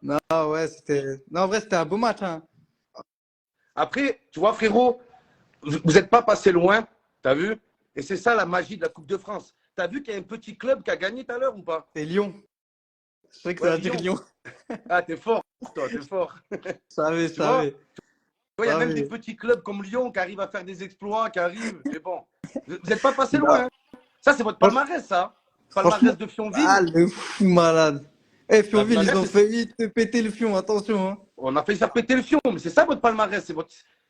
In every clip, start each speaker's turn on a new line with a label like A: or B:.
A: Non, ouais, c'était. Non, en vrai, c'était un beau match, hein.
B: Après, tu vois, frérot, vous n'êtes pas passé loin, t'as vu? Et c'est ça la magie de la Coupe de France. T'as vu qu'il y a un petit club qui a gagné tout à l'heure ou pas?
A: C'est Lyon. Je savais que ça
B: Ouais,
A: va dire
B: Lyon.
A: Lyon.
B: Ah, t'es fort, toi, t'es fort.
A: Je
B: Tu vois?
A: savais,
B: Il y a
A: je
B: même des
A: savais.
B: petits clubs comme Lyon qui arrivent à faire des exploits, qui arrivent. Mais bon, vous n'êtes pas passé loin,
A: Non,
B: hein. Ça, c'est votre
A: franch-
B: palmarès, ça.
A: franchement,
B: Palmarès de
A: ah,
B: Fionville.
A: le fou malade. Eh,
B: T'as
A: Fionville,
B: vu,
A: ils ont failli te péter le fion, attention, hein.
B: on a failli faire péter le fion, mais c'est ça votre palmarès.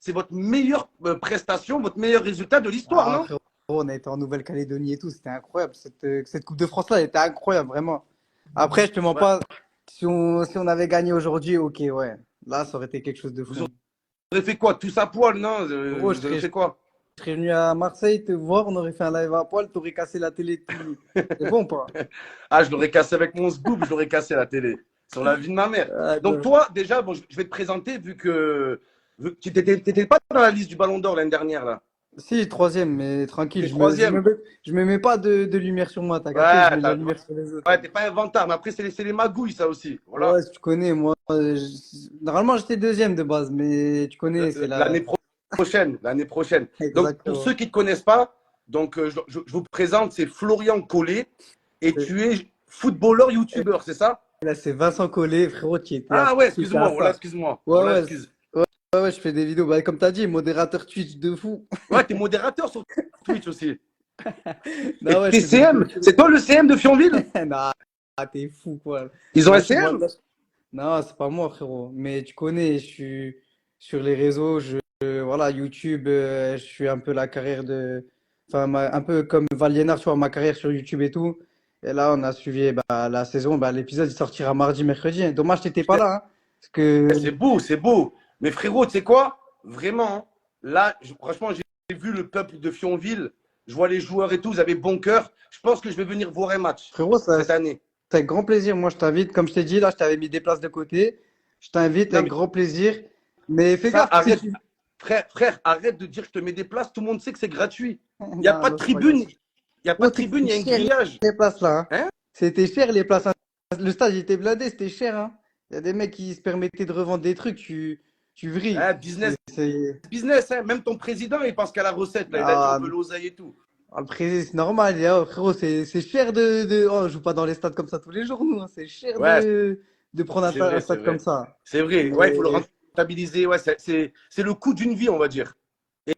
B: C'est votre meilleure prestation, votre meilleur résultat de l'histoire,
A: Ah,
B: non?
A: frérot, on a été en Nouvelle-Calédonie et tout, c'était incroyable. Cette Coupe de France-là, elle était incroyable, vraiment. Après, je te mens
B: Ouais.
A: pas, si on avait gagné aujourd'hui, ok, ouais. Là, ça aurait été quelque chose de
B: Vous
A: fou.
B: aurez fait quoi? Tous à poil, non?
A: Gros,
B: Vous aurez fait quoi?
A: je serais venu à Marseille te voir, on aurait fait un live à poil, t'aurais cassé la télé, tout. C'est bon, pas?
B: Ah, je l'aurais cassé avec mon sboob, je l'aurais cassé à la télé. Sur la vie de ma mère.
A: Ah,
B: Donc, toi, déjà, bon, je vais te présenter, vu que tu n'étais pas dans la liste du Ballon d'Or l'année dernière, là.
A: si, troisième, mais tranquille,
B: T'es troisième.
A: je me mets pas de lumière sur moi, t'as capté, je
B: Ouais,
A: mets de la lumière sur les autres.
B: ouais, t'es pas inventable. Mais après, c'est les magouilles, ça aussi.
A: Ouais,
B: Voilà.
A: si tu connais, moi, normalement j'étais deuxième de base, mais tu connais, c'est la.
B: L'année prochaine. L'année prochaine. Donc, pour ceux
A: Exactement.
B: qui ne te connaissent pas, donc, je vous présente, c'est Florian Collet. Et
A: C'est-
B: tu es footballeur, youtubeur, c'est ça?
A: Là, c'est Vincent Collet, frérot,
B: Ah ouais,
A: qui était à
B: excuse-moi. Voilà,
A: ça.
B: excuse-moi.
A: Ouais,
B: Voilà,
A: ouais,
B: excuse.
A: ouais, je fais des vidéos, bah, comme t'as dit, modérateur Twitch de fou.
B: Ouais, t'es modérateur sur Twitch aussi. Et
A: Non, ouais, je
B: t'es
A: fais des vidéos.
B: CM. C'est toi le CM de Fionville?
A: Non, t'es fou, quoi.
B: Ils ont un
A: Là, moi,
B: CM?
A: là, non, c'est pas moi, frérot. Mais tu connais, je suis sur les réseaux, voilà, YouTube, je suis un peu la carrière de. Enfin, un peu comme Valiénard, tu vois, ma carrière sur YouTube et tout. Et là, on a suivi bah, la saison. Bah, l'épisode, il sortira mardi, mercredi. Dommage, t'étais pas
B: Putain,
A: là, hein. Parce que.
B: c'est beau, c'est beau. Mais frérot, tu sais quoi? Vraiment, hein, là, franchement, j'ai vu le peuple de Fionville. Je vois les joueurs et tout, ils avaient bon cœur. Je pense que je vais venir voir un match
A: Frérot,
B: cette année.
A: c'est avec grand plaisir. Moi, je t'invite. Comme je t'ai dit, là, je t'avais mis des places de côté. Je t'invite
B: Non,
A: avec
B: mais
A: grand plaisir. Mais fais
B: ça,
A: gaffe, si
B: arrête.
A: tu.
B: Frère, arrête de dire que je te mets des places. Tout le monde sait que c'est gratuit. Il n'y a
A: Non,
B: pas de
A: non, c'est pas grave.
B: tribune. Il n'y a pas
A: Oh,
B: de tribune, il y a un
A: cher
B: grillage.
A: les places là, hein.
B: Hein?
A: C'était cher les places, hein. Le stade il était blindé, c'était cher, hein. Il y a des mecs qui se permettaient de revendre des trucs, tu vrilles.
B: Hein, business,
A: C'est.
B: business. Hein. Même ton président, il pense qu'à la recette. Là. Il a dit on
A: Ah,
B: veut l'oseille et tout.
A: le président, c'est normal. Oh, frérot, c'est cher Oh, on joue pas dans les stades comme ça tous les jours, nous, hein. C'est cher
B: Ouais,
A: de prendre
B: c'est
A: un
B: vrai, c'est
A: stade comme
B: vrai.
A: ça.
B: C'est vrai. Ouais, il faut le
A: Mais
B: rentabiliser. Ouais, c'est le coût d'une vie, on va dire.
A: ouais,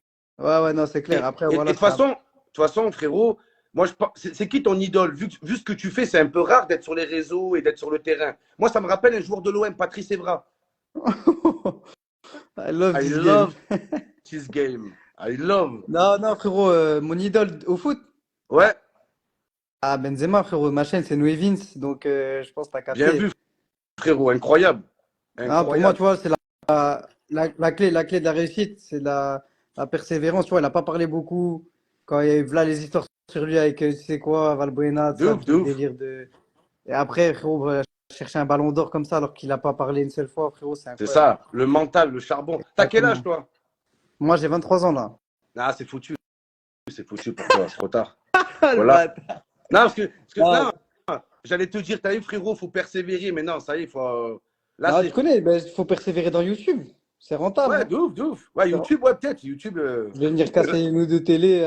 A: ouais, non, c'est clair. Après,
B: Et
A: voilà,
B: de toute façon, frérot, moi, c'est qui ton idole? Vu ce que tu fais, c'est un peu rare d'être sur les réseaux et d'être sur le terrain. Moi, ça me rappelle un joueur de l'OM, Patrice Evra.
A: I love
B: I
A: this game.
B: love this game. I love.
A: Non, non, frérot, mon idole au foot.
B: Ouais,
A: Ah, Benzema, frérot, ma chaîne, c'est Noé Vince, donc je pense que t'as
B: bien
A: capté.
B: vu, frérot. Incroyable.
A: Ah, pour moi,
B: Incroyable.
A: tu vois, c'est la clé de la réussite, c'est la persévérance. Tu vois, il n'a pas parlé beaucoup quand il y a eu là, les histoires sur lui avec, tu sais quoi, Valbuena, tout
B: De
A: ça,
B: ouf,
A: tout
B: de
A: le
B: ouf.
A: délire de. Et après, frérot, chercher un ballon d'or comme ça alors qu'il n'a pas parlé une seule fois, frérot, c'est
B: C'est
A: incroyable.
B: ça, le mental, le charbon. T'as quel âge,
A: Exactement.
B: toi?
A: Moi, j'ai 23 ans là.
B: Ah, c'est foutu pour toi, c'est trop tard.
A: Ah, le
B: Voilà.
A: bâtard.
B: Non, parce que
A: Non,
B: non, j'allais te dire, t'as vu, frérot, faut persévérer, mais non, ça y est, là,
A: non, tu
B: c'est.
A: connais, ben, il faut persévérer dans YouTube. C'est rentable,
B: Ouais,
A: hein.
B: de ouf, de ouf. Ouais,
A: C'est ren-
B: YouTube, ouais, peut-être. YouTube.
A: Je vais venir casser une ou deux télé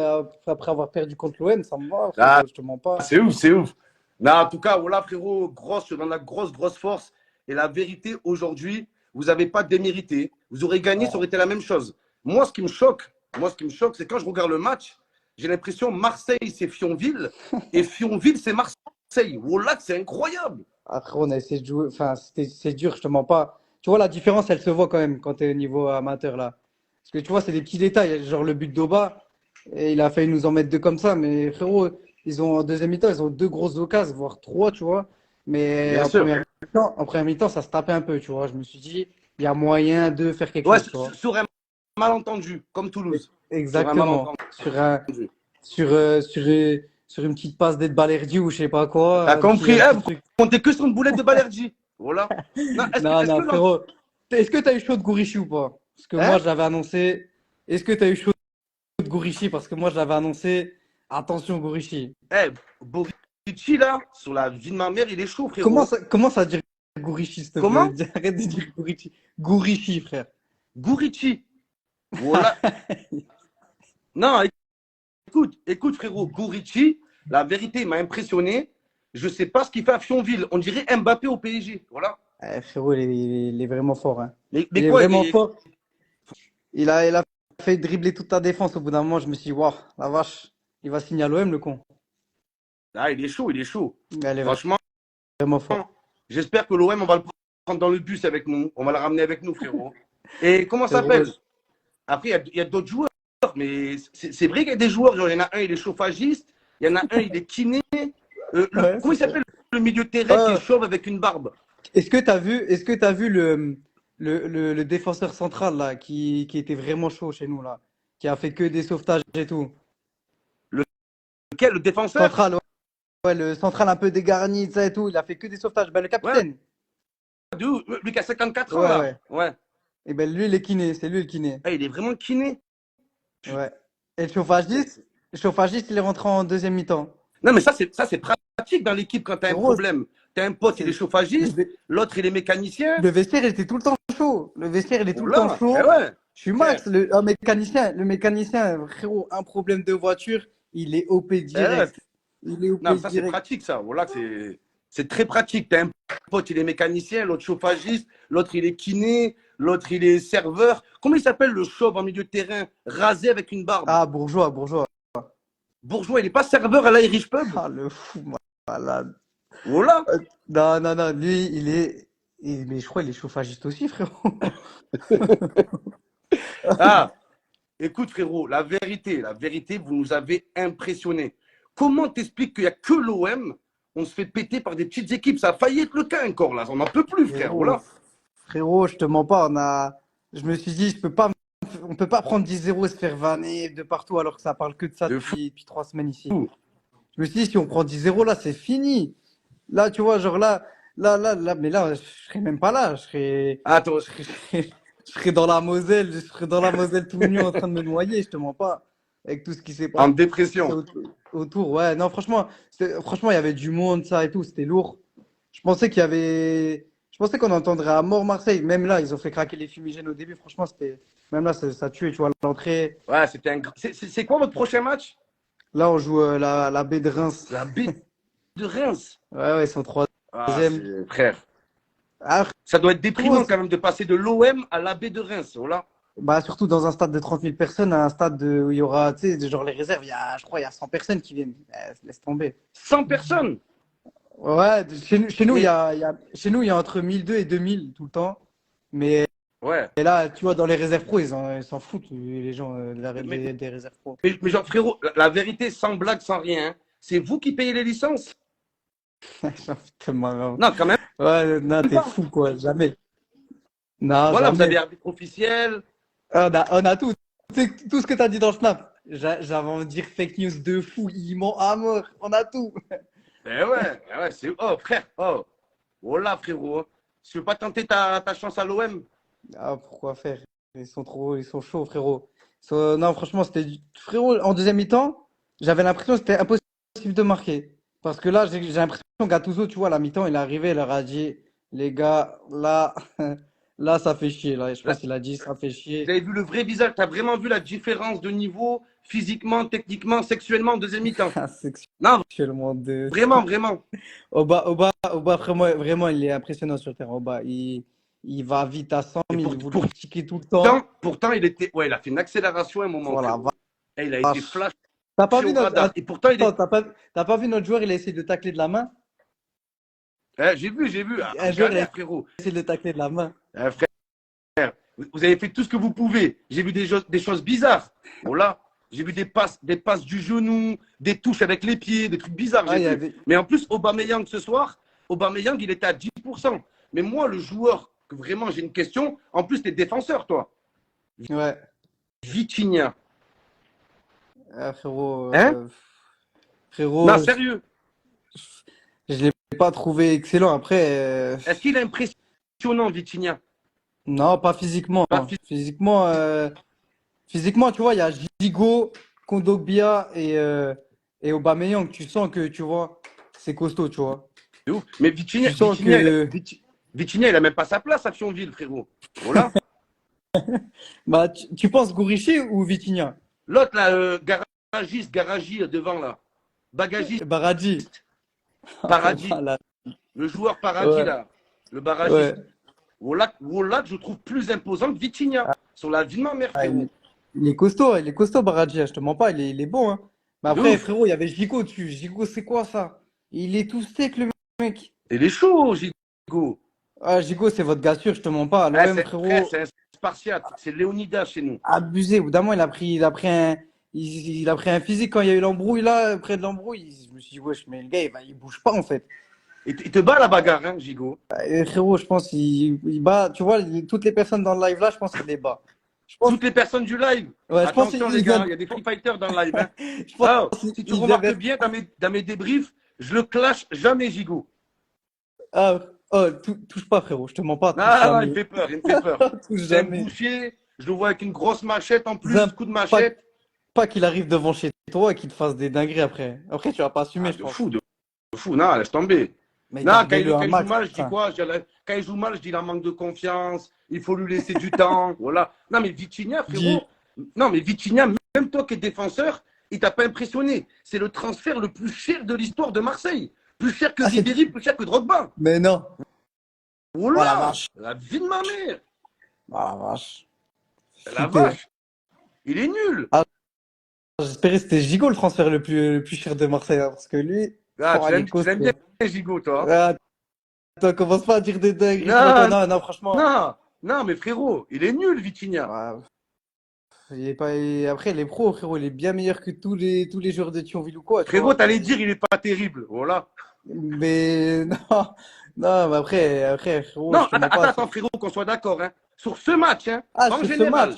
A: après avoir perdu contre l'OM, ça me va,
B: Ah,
A: frérot, je te mens pas.
B: c'est ouf, c'est ouf. Non, en tout cas, voilà, frérot, dans la grosse, grosse force. Et la vérité, aujourd'hui, vous n'avez pas démérité. Vous aurez gagné, ça aurait été la même chose. Moi, ce qui me choque, c'est quand je regarde le match, j'ai l'impression Marseille, c'est Fionville. Et Fionville, c'est Marseille. Voilà, c'est incroyable.
A: Après, on a essayé de jouer. Enfin, c'est dur, je te mens pas. Tu vois, la différence, elle se voit quand même quand tu es au niveau amateur là. Parce que tu vois, c'est des petits détails. Genre le but d'Oba, et il a failli nous en mettre deux comme ça. Mais frérot, en deuxième mi-temps, ils ont deux grosses occasions, voire trois, tu vois. Mais
B: Bien sûr.
A: en première mi-temps, ça se tapait un peu, tu vois. Je me suis dit, il y a moyen de faire quelque
B: Ouais,
A: chose, tu vois.
B: sur un malentendu, comme Toulouse. Sur un
A: Exactement.
B: malentendu.
A: Sur une petite passe d'Ed Balerdi ou je sais pas quoi,
B: T'as compris,
A: un
B: hein,
A: petit
B: vous
A: truc.
B: comptez que sur une boulette de Balerdi. Voilà. Non, est-ce que,
A: Non,
B: est-ce que
A: non, frérot. Est-ce que tu as eu chaud de Gourichi ou pas? Parce que moi,
B: hein?
A: je l'avais annoncé. Est-ce que tu as eu chaud de Gourichi? Parce que moi, je l'avais annoncé. Attention, Gourichi.
B: Eh, Borici, là, sur la vie de ma mère, il est chaud, frérot.
A: Comment ça dire Gourichi, s'il te plaît.
B: Comment?
A: Arrête de dire Gourichi. Gourichi, frère.
B: Gourichi. Voilà. Non, écoute, frérot, Gourichi, la vérité, il m'a impressionné. Je sais pas ce qu'il fait à Fionville. On dirait Mbappé au PSG. Voilà.
A: Frérot, il est vraiment fort. Hein.
B: Mais
A: Il est
B: quoi,
A: vraiment fort. Il a fait dribbler toute ta défense au bout d'un moment. Je me suis dit, waouh, la vache, il va signer à l'OM, le con.
B: ah, il est chaud, il est chaud.
A: Il est
B: Franchement,
A: vraiment fort.
B: j'espère que l'OM, on va le prendre dans le bus avec nous. On va le ramener avec nous, frérot. Et comment ça
A: Frérot,
B: s'appelle? Après, il y a d'autres joueurs. Mais c'est vrai qu'il y a des joueurs. Genre, il y en a un, il est chauffagiste. Il y en a un, il est kiné.
A: ouais,
B: Comment il
A: c'est ça.
B: s'appelle le milieu de terrain qui est chauve avec une barbe?
A: Est-ce que t'as vu le défenseur central là, qui était vraiment chaud chez nous là, qui a fait que des sauvetages et tout.
B: Lequel? Le défenseur?
A: Central, ouais, ouais, le central un peu dégarni, ça et tout, il a fait que des sauvetages. Ben, le
B: Ouais,
A: capitaine.
B: lui qui a 54 ans,
A: Ouais,
B: là.
A: ouais.
B: Ouais.
A: Et ben lui, il est kiné, c'est lui le kiné.
B: Ah, il est vraiment kiné.
A: Ouais. Et le chauffagiste, il est rentré en deuxième mi-temps.
B: Non, mais ça, c'est pratique dans l'équipe quand tu as un
A: Frérot,
B: problème. Tu as un pote, il est
A: le,
B: chauffagiste.
A: vé-
B: L'autre, il est mécanicien.
A: le vestiaire, il était tout le temps chaud. Le vestiaire, il est tout le temps
B: Voilà. Eh
A: chaud.
B: ouais,
A: Je suis
B: frère.
A: Max, le mécanicien, frérot, un problème de voiture, il est OP
B: Eh ouais.
A: direct. Il est
B: Non,
A: OP
B: mais ça, c'est
A: direct.
B: pratique, ça. Voilà, c'est très pratique. Tu as un pote, il est mécanicien. L'autre, chauffagiste. L'autre, il est kiné. L'autre, il est serveur. Comment il s'appelle le chauve en milieu de terrain, rasé avec une barbe?
A: Ah, bourgeois, bourgeois.
B: Bourgeois, il n'est pas serveur à l'Irish Pub?
A: Ah, le fou, malade.
B: Voilà.
A: Non, non, non, lui, mais je crois qu'il est chauffagiste aussi, frérot.
B: Ah, écoute, frérot, la vérité, vous nous avez impressionnés. Comment t'expliques qu'il n'y a que l'OM, on se fait péter par des petites équipes? Ça a failli être le cas encore, là. On n'en peut plus, frère.
A: Frérot,
B: Voilà.
A: frérot, je te mens pas, je me suis dit, on peut pas prendre 10-0 et se faire vanner de partout alors que ça parle que de ça
B: De fou.
A: depuis 3 semaines ici. Je me suis dit, si on prend 10-0 là, c'est fini. Là, tu vois, genre là, mais là, je serais même pas là.
B: Ah, toi,
A: Je serais, je serais dans la Moselle tout nu en train de me noyer, je te mens pas. Avec tout ce qui s'est
B: en
A: passé
B: dépression.
A: autour. Ouais, non, franchement, il y avait du monde, ça et tout, c'était lourd. Je pensais qu'on entendrait à mort Marseille. Même là, ils ont fait craquer les fumigènes au début. Franchement, même là, ça tuait, tu vois, l'entrée.
B: Ouais, c'est quoi votre prochain match?
A: Là, on joue la baie de Reims.
B: La baie de Reims.
A: Ouais, ouais, ils sont
B: Ah,
A: troisième.
B: frère.
A: Ah,
B: Ça doit être déprimant
A: frérot,
B: quand même de passer de l'OM à la baie de Reims. Voilà.
A: bah, surtout dans un stade de 30 000 personnes, un stade où il y aura, tu sais, genre les réserves, je crois, il y a 100 personnes qui viennent. Laisse tomber.
B: 100 personnes.
A: Ouais, chez nous,
B: Mais,
A: chez nous, il y a entre 1002 et 2000 tout le temps. Mais
B: ouais.
A: et là, tu vois, dans les réserves pro, ils s'en foutent, les gens
B: Mais,
A: des réserves pro.
B: mais genre, frérot, la vérité, sans blague, sans rien, hein, c'est vous qui payez les licences?
A: J'en fais tellement marre.
B: Non, quand même
A: Ouais, non, t'es
B: pas.
A: fou, quoi, jamais. Non,
B: Voilà, vous avez
A: jamais.
B: arbitre officiel.
A: On a tout. Tu sais, tout ce que t'as dit dans le snap. J'avais envie de dire fake news de fou, il ment à mort. On a tout.
B: Eh ouais, c'est. Oh, frère, oh. Voilà, frérot. Tu veux pas tenter ta chance à l'OM?
A: Ah, pourquoi faire? Ils sont chauds, frérot. Non, franchement, frérot, en deuxième mi-temps, j'avais l'impression que c'était impossible de marquer. Parce que là, j'ai l'impression que Gattuso, tu vois, à la mi-temps, il est arrivé, il leur a dit, les gars, là, là, ça fait chier. Là, je
B: Là,
A: pense qu'il a dit, ça fait
B: vous
A: chier.
B: avez vu le vrai visage. Tu as vraiment vu la différence de niveau, physiquement, techniquement, sexuellement en deuxième mi-temps. Non,
A: Sexuellement de.
B: vraiment, vraiment.
A: Oba, vraiment, il est impressionnant sur le terrain. Oba, il va vite à 100
B: Et
A: 000, il voulait ticker tout le temps.
B: pourtant, ouais, il a fait une accélération à un moment,
A: Voilà,
B: frérot. Et il a été
A: vache.
B: flashé
A: T'as pas vu
B: au radar. Et pourtant, il est.
A: Attends, t'as pas vu notre joueur, il a essayé de tacler de la main?
B: J'ai vu. Ah,
A: Un joueur, il a
B: galère, frérot.
A: essayé de tacler de la main.
B: Frère, vous avez fait tout ce que vous pouvez. J'ai vu des choses bizarres. Voilà. J'ai vu des passes du genou, des touches avec les pieds, des trucs bizarres.
A: Ah,
B: J'ai vu. Mais en plus, Aubameyang ce soir, Aubameyang, il était à 10%. Mais moi, le joueur, que vraiment, j'ai une question. En plus, t'es défenseur, toi.
A: Ouais.
B: Vitinha.
A: Ah, frérot,
B: Hein?
A: frérot,
B: Non, sérieux.
A: je l'ai pas trouvé excellent. Après,
B: Est-ce qu'il est impressionnant, Vitinha?
A: non, pas physiquement.
B: Pas
A: Physiquement, tu vois, il y a Gigot, Kondogbia et Aubameyang. Tu sens que, tu vois, c'est costaud, tu vois.
B: de ouf. Mais Vitinha,
A: Tu sens
B: Vitinha,
A: que.
B: Vitinha, il a même pas sa place à Thionville, frérot. Voilà.
A: Bah, tu penses Gourichi ou Vitinha?
B: L'autre, là, Garagi, devant, là. Bagagiste,
A: Baradji.
B: Paradis.
A: Voilà.
B: Le joueur Paradis,
A: Ouais,
B: là. Le
A: ouais.
B: barragiste. Wolak, je trouve plus imposant que Vitinha. Sur la vie de ma mère,
A: Ah,
B: frérot.
A: il est costaud, Baradji, hein, je te mens pas, il est bon, hein. Mais
B: De
A: après,
B: ouf.
A: frérot, il y avait Gigot dessus. Gigot, c'est quoi ça? Il est tout sec, le mec.
B: Il est chaud, Gigo.
A: Ah, Gigot, c'est votre gars sûr, je te mens pas.
B: Ah,
A: L'OM,
B: frère,
A: frérot,
B: c'est un Spartiate. C'est Léonidas chez nous.
A: abusé. Au bout d'un moment, il a pris un physique quand il y a eu l'embrouille, là, près de l'embrouille. Je me suis dit, wesh, mais le gars, il bouge pas, en fait.
B: Il te bat la bagarre, hein, Gigo.
A: Frérot, je pense qu'il bat, tu vois, toutes les personnes dans le live là, je pense qu'il les bat. Je pense,
B: Toutes les personnes du live.
A: ouais, je pense
B: Attention, les
A: qu'ils
B: gars,
A: viennent,
B: il y a des free fighters dans le live. Hein.
A: je pense
B: Alors, si tu
A: qu'ils
B: remarques
A: avertissent.
B: bien dans mes débriefs, je le clash jamais, Gigo.
A: Ah, oh, touche pas, frérot, je te mens pas, touche
B: Ah, non, il me
A: jamais.
B: fait peur, il me fait peur.
A: Touche
B: C'est un
A: jamais.
B: boucher. Je le vois avec une grosse machette en plus,
A: Zin,
B: coup de
A: pas,
B: machette.
A: pas qu'il arrive devant chez toi et qu'il te fasse des dingueries après. Après, tu vas pas assumer,
B: Ah,
A: je
B: de
A: pense.
B: fou, de fou. Non, laisse tomber.
A: Mais
B: Non,
A: garde-le
B: quand
A: un
B: il joue
A: max,
B: mal, je dis
A: putain.
B: quoi? Quand il joue mal, je dis il a manque de confiance. Il faut lui laisser du temps. Voilà. Non, mais Vitinha,
A: Dis,
B: frérot. Non, mais Vitinha, même toi qui es défenseur, il t'a pas impressionné. C'est le transfert le plus cher de l'histoire de Marseille. Plus cher que
A: ah,
B: Ribéry, plus cher que Drogba.
A: mais non. Oh la
B: Voilà,
A: vache.
B: la vie de ma mère.
A: Oh la vache.
B: La
A: Fouté.
B: vache. Il est nul.
A: Ah, j'espérais que c'était Gigot le transfert le plus cher de Marseille, hein, parce que lui,
B: Ah,
A: oh, il est
B: tu l'aimes bien,
A: costaud.
B: Gigot, toi.
A: Ah, attends, commence pas à dire des dingueries sur toi.
B: Non,
A: Non, non, franchement.
B: non, non, mais frérot, il est nul, Vitinha.
A: Ouais, il est pas... Après, les pros, frérot, il est bien meilleur que tous les joueurs de Thionville ou quoi, tu
B: Frérot,
A: vois.
B: t'allais dire, il est pas terrible. Voilà.
A: Mais non, non, mais après, frérot,
B: Non,
A: je te mens pas.
B: attends, frérot, qu'on soit d'accord. Hein. Sur ce match, hein,
A: Ah,
B: pas en général.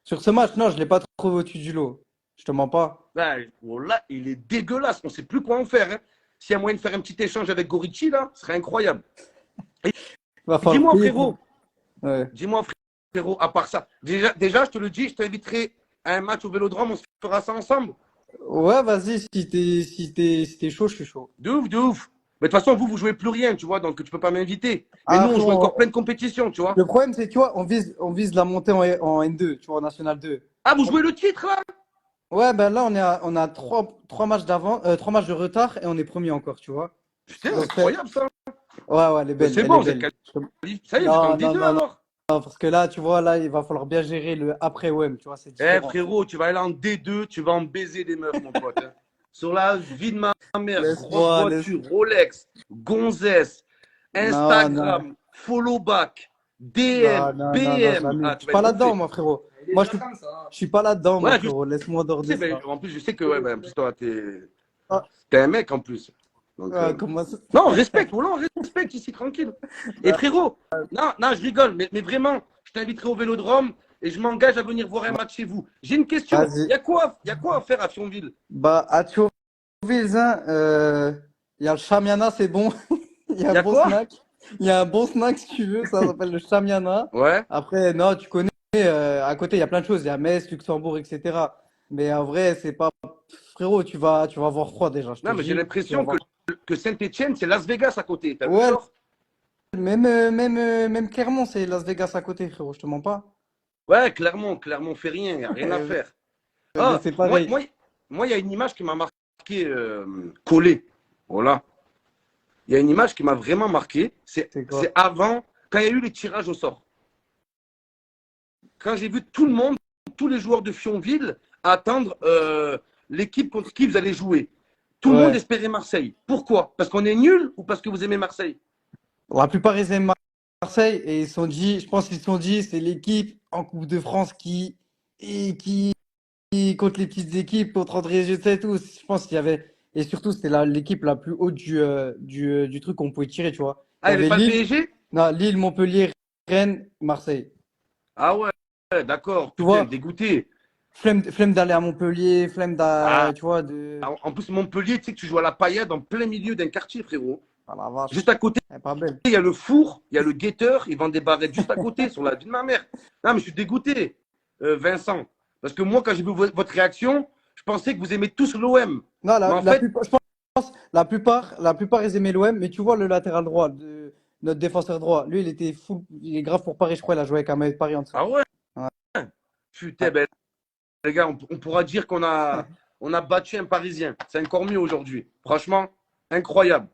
A: sur ce match, non, je l'ai pas trouvé au-dessus du lot. Je te mens pas.
B: Ben, voilà, il est dégueulasse. On sait plus quoi en faire. Hein. S'il y a moyen de faire un petit échange avec Gorici, là, ce serait incroyable. Et
A: Il va falloir
B: dis-moi,
A: payer
B: frérot,
A: Ouais.
B: à part ça, déjà, je te le dis, je t'inviterai à un match au Vélodrome, on se fera ça ensemble.
A: Ouais, vas-y, si t'es chaud, je suis chaud.
B: De ouf, de ouf. Mais de toute façon, vous jouez plus rien, tu vois, donc tu peux pas m'inviter. Mais
A: Ah,
B: nous, on joue
A: frérot,
B: encore plein de compétitions, tu vois.
A: le problème, c'est, tu vois, on vise la montée en N2, tu vois, en National 2.
B: Ah, vous jouez le titre, là?
A: Ouais, ben là, on a trois matchs d'avant, 3 matchs de retard et on est premier encore, tu vois.
B: Putain,
A: Donc,
B: incroyable, ça.
A: ouais, ouais, elle est
B: Ben,
A: belle,
B: c'est
A: elle est
B: bon, vous êtes
A: belle.
B: qualifié. Ça y est, vous êtes en
A: Non, non,
B: D2,
A: non, non,
B: alors.
A: non, parce que là, tu vois, là, il va falloir bien gérer le après OM, tu vois, c'est
B: Eh,
A: différent.
B: frérot, tu vas aller en D2, tu vas en baiser des meufs, mon pote. Hein. Sur la vie de ma mère, grosse
A: Laisse-moi, laisse.
B: voiture, Rolex, Gonzès,
A: Non, non,
B: Instagram, follow back,
A: non,
B: DM,
A: non, non, non,
B: BM.
A: jamais.
B: Ah,
A: Je
B: tu
A: suis
B: vas
A: pas
B: être
A: là-dedans,
B: gonflé.
A: moi, frérot. Moi, je suis pas là-dedans, moi,
B: Ouais,
A: frérot. Laisse-moi
B: je sais,
A: aborder
B: mais
A: ça.
B: en plus, je sais que, ouais, ben, en plus, toi,
A: Ah,
B: t'es un mec, en plus. Donc,
A: comment ça?
B: non, respecte, voilà, on respecte ici, tranquille. Et
A: Bah,
B: frérot, non, non, je rigole, mais vraiment, je t'inviterai au Vélodrome et je m'engage à venir voir un match chez vous. J'ai une question.
A: vas-y.
B: Il y a quoi à faire à Thionville?
A: Bah, à Thionville, il y a le Chamiana, c'est bon. Il y a
B: Il y
A: un
B: a
A: bon
B: quoi?
A: snack. Il y a un bon snack, si tu veux. Ça s'appelle le Chamiana.
B: Ouais.
A: Après, non, tu connais. À côté, il y a plein de choses. Il y a Metz, Luxembourg, etc. Mais en vrai, c'est pas. Frérot, tu vas avoir froid déjà, je te
B: Non, mais j'ai
A: dis. Tu vas
B: l'impression
A: avoir...
B: que Saint-Etienne, c'est Las Vegas à côté. T'as vu,
A: Ouais,
B: genre?
A: même Clermont, c'est Las Vegas à côté, frérot. Je te mens pas.
B: Ouais, Clermont fait rien, il n'y a rien à faire.
A: Mais
B: Ah,
A: c'est pareil.
B: il y a une image qui m'a marqué, collée. Voilà. Il y a une image qui m'a vraiment marqué.
A: C'est quoi?
B: C'est avant, quand il y a eu les tirages au sort. Quand j'ai vu tout le monde, tous les joueurs de Fionville, attendre l'équipe contre qui vous allez jouer. Tout le monde
A: Ouais.
B: espérait Marseille. Pourquoi? Parce qu'on est nul ou parce que vous aimez Marseille?
A: La plupart, ils aiment Marseille et ils se sont dit, je pense qu'ils se sont dit, c'est l'équipe en Coupe de France qui contre les petites équipes, contre André Geta et tout. Je pense qu'il y avait, et surtout, c'était l'équipe la plus haute du truc qu'on pouvait tirer, tu vois. Il
B: Ah,
A: y
B: il n'y avait
A: avait
B: pas le
A: Lille,
B: PSG?
A: non, Lille, Montpellier, Rennes, Marseille.
B: Ah ouais, d'accord.
A: Tu
B: Putain,
A: vois,
B: dégoûté.
A: flemme d'aller à Montpellier,
B: Ah,
A: tu vois, de.
B: en plus, Montpellier, tu sais que tu joues à la paillade en plein milieu d'un quartier, frérot.
A: Ah la
B: Juste
A: vache,
B: à côté,
A: elle est pas belle.
B: il y a le four, il y a le guetteur, ils vendent des barrettes juste à côté, sur la vie de ma mère. Non, mais je suis dégoûté, Vincent. Parce que moi, quand j'ai vu votre réaction, je pensais que vous aimez tous l'OM.
A: Non,
B: Mais en fait,
A: je pense, la plupart, ils aimaient l'OM, mais tu vois, le latéral droit, notre défenseur droit. Lui, il était fou. Il est grave pour Paris, je crois. Il a joué avec un maillot de Paris en dessous.
B: Ah ouais?
A: Ouais.
B: Putain, ben, les gars, on pourra dire on a battu un Parisien. C'est encore mieux aujourd'hui. Franchement, incroyable.